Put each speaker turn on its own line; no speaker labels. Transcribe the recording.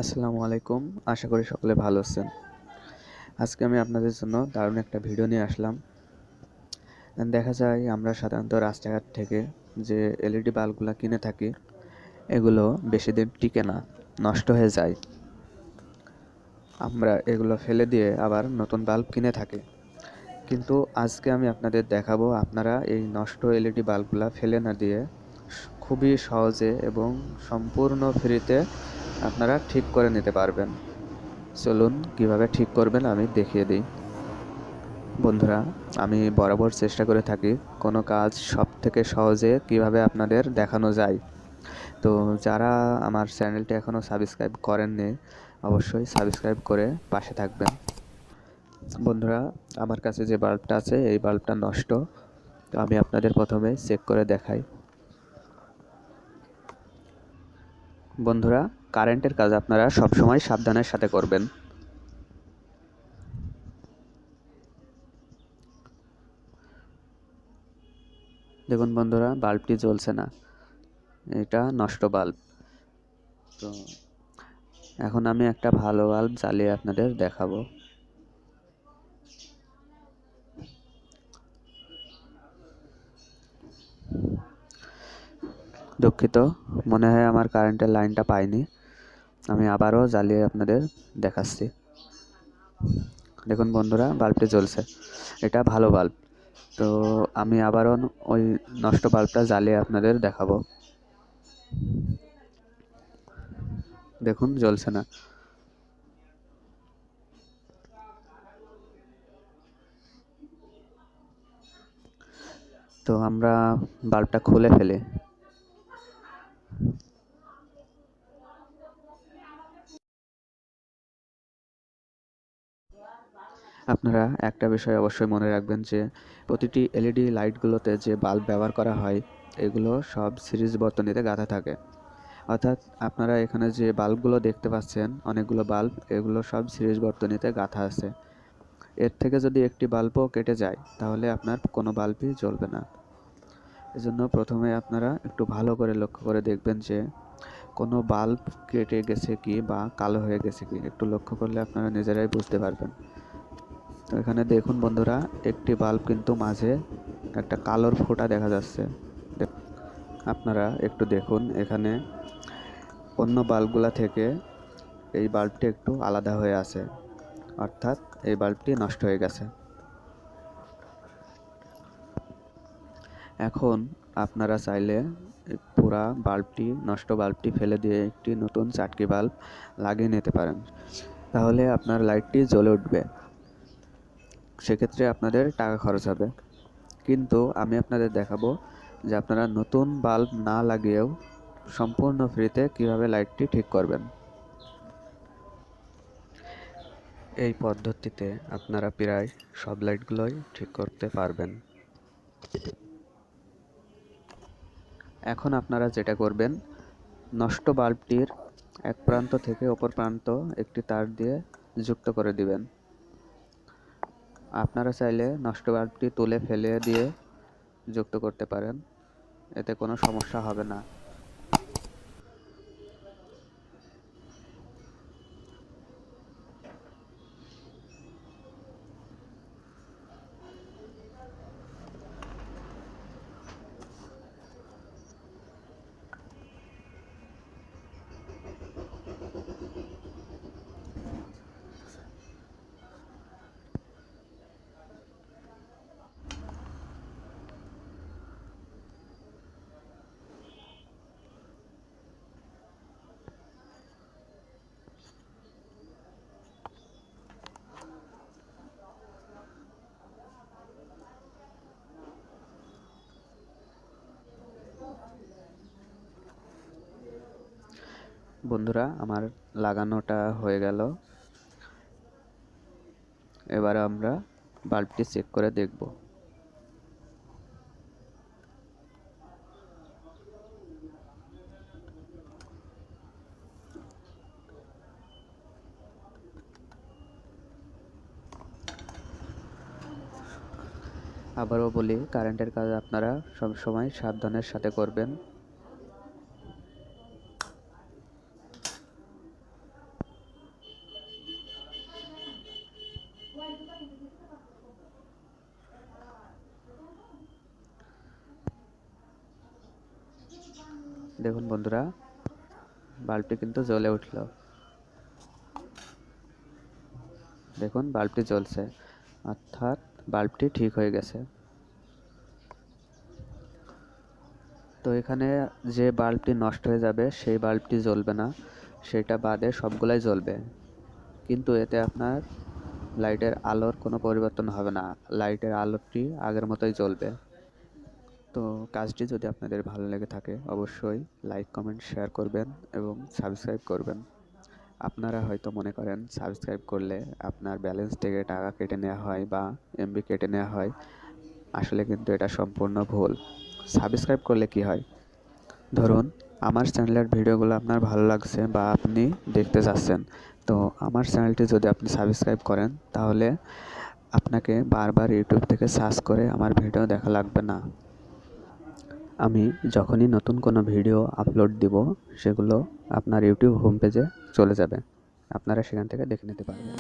আসসালামু আলাইকুম। আশা করি সকলে ভালো আছেন। আজকে আমি আপনাদের জন্য দারুণ একটা ভিডিও নিয়ে আসলাম। দেখা যায় আমরা সাধারণত রাস্তাঘাট থেকে যে এলইডি বাল্বগুলো কিনে থাকি, এগুলো বেশি দিন টিকে না, নষ্ট হয়ে যায়। আমরা এগুলো ফেলে দিয়ে আবার নতুন বাল্ব কিনে থাকি। কিন্তু আজকে আমি আপনাদের দেখাবো আপনারা এই নষ্ট এলইডি বাল্বগুলো ফেলে না দিয়ে খুবই সহজে এবং সম্পূর্ণ ফ্রিতে আপনারা ঠিক করে নিতে পারবেন। চলুন কিভাবে ঠিক করবেন আমি দেখিয়ে দিই। বন্ধুরা, আমি বরাবর চেষ্টা করে থাকি কোনো কাজ সবথেকে সহজে কিভাবে আপনাদের দেখানো যায়। তো যারা আমার চ্যানেলটি এখনও সাবস্ক্রাইব করেননি, অবশ্যই সাবস্ক্রাইব করে পাশে থাকবেন। বন্ধুরা, আমার কাছে যে বাল্বটা আছে এই বাল্বটা নষ্ট। তো আমি আপনাদের প্রথমে চেক করে দেখাই। বন্ধুরা, কারেন্টের কাজ আপনারা সবসময় সাবধানের সাথে করবেন। দেখুন বন্ধুরা, বাল্বটি জ্বলছে না, এটা নষ্ট বাল্ব। তো এখন আমি একটা ভালো বাল্ব জ্বালিয়ে আপনাদের দেখাবো। দুঃখিত, মনে হয় আমার কারেন্টের লাইনটা পাইনি। আমি আবারও জ্বালিয়ে আপনাদের দেখাচ্ছি। দেখুন বন্ধুরা, বাল্বটি জ্বলছে, এটা ভালো বাল্ব। তো আমি আবারও ওই নষ্ট বাল্বটা জ্বালিয়ে আপনাদের দেখাবো। দেখুন জ্বলছে না। তো আমরা বাল্বটা খুলে ফেলি। আপনারা একটা বিষয় অবশ্যই মনে রাখবেন যে প্রতিটি এলইডি লাইটগুলোতে যে বাল্ব ব্যবহার করা হয় এগুলো সব সিরিজ বর্তনীতে গাঁথা থাকে। অর্থাৎ আপনারা এখানে যে বাল্বগুলো দেখতে পাচ্ছেন, অনেকগুলো বাল্ব, এগুলো সব সিরিজ বর্তনীতে গাঁথা আছে। এর থেকে যদি একটি বাল্বও কেটে যায় তাহলে আপনার কোনো বাল্বই জ্বলবে না। এজন্য প্রথমে আপনারা একটু ভালো করে লক্ষ্য করে দেখবেন যে কোনো বাল্ব কেটে গেছে কি বা কালো হয়ে গেছে কি, একটু লক্ষ্য করলে আপনারা নিজেরাই বুঝতে পারবেন। তো এখানে দেখুন বন্ধুরা, একটি বাল্ব কিন্তু মাঝে একটা কালোর ফোঁটা দেখা যাচ্ছে। আপনারা একটু দেখুন, এখানে অন্য বাল্বগুলা থেকে এই বাল্বটি একটু আলাদা হয়ে আছে, অর্থাৎ এই বাল্বটি নষ্ট হয়ে গেছে। এখন আপনারা চাইলে পুরা বাল্বটি, নষ্ট বাল্বটি ফেলে দিয়ে একটি নতুন চাটকি বাল্ব লাগিয়ে নিতে পারেন, তাহলে আপনার লাইটটি জ্বলে উঠবে। সেক্ষেত্রে আপনাদের টাকা খরচ হবে। কিন্তু আমি আপনাদের দেখাবো যে আপনারা নতুন বাল্ব না লাগিয়েও সম্পূর্ণ ফ্রিতে কিভাবে লাইটটি ঠিক করবেন। এই পদ্ধতিতে আপনারা প্রায় সব লাইটগুলোই ঠিক করতে পারবেন। এখন আপনারা যেটা করবেন, নষ্ট বাল্বটির এক প্রান্ত থেকে অপর প্রান্ত একটি তার দিয়ে যুক্ত করে দিবেন। আপনারা চাইলে নষ্ট বাল্বটি তুলে ফেলে দিয়ে যুক্ত করতে পারেন, এতে কোনো সমস্যা হবে না। বন্ধুরা, আমার লাগানোটা হয়ে গেল। এবার আমরা বাল্বটি চেক করে দেখব। আবারও বলি, কারেন্টের কাজ আপনারা সবসময় সাবধানের সাথে করবেন। দেখুন বন্ধুরা, বাল্বটি কিন্তু জ্বলে উঠল। দেখুন বাল্বটি জ্বলছে, অর্থাৎ বাল্বটি ঠিক হয়ে গেছে। তো এখানে যে বাল্বটি নষ্ট হয়ে যাবে সেই বাল্বটি জ্বলবে না, সেটা বাদে সবগুলাই জ্বলবে, কিন্তু এতে আপনার লাইটের আলোর কোনো পরিবর্তন হবে না, লাইটের আলোটি আগের মতোই জ্বলবে। তো কাজটি যদি আপনাদের ভালো লেগে থাকে অবশ্যই লাইক, কমেন্ট, শেয়ার করবেন এবং সাবস্ক্রাইব করবেন। আপনারা হয়তো মনে করেন সাবস্ক্রাইব করলে আপনার ব্যালেন্স থেকে টাকা কেটে নেওয়া হয় বা এমবি কেটে নেওয়া হয়, আসলে কিন্তু এটা সম্পূর্ণ ভুল। সাবস্ক্রাইব করলে কি হয়, ধরুন আমার চ্যানেলের ভিডিওগুলো আপনার ভালো লাগছে বা আপনি দেখতে চাচ্ছেন, তো আমার চ্যানেলটি যদি আপনি সাবস্ক্রাইব করেন তাহলে আপনাকে বারবার ইউটিউব থেকে সার্চ করে আমার ভিডিও দেখা লাগবে না। আমি যখনই নতুন কোনো ভিডিও আপলোড দিব সেগুলো আপনার ইউটিউব হোম পেজে চলে যাবে, আপনারা সেখান থেকে দেখে নিতে পারবেন।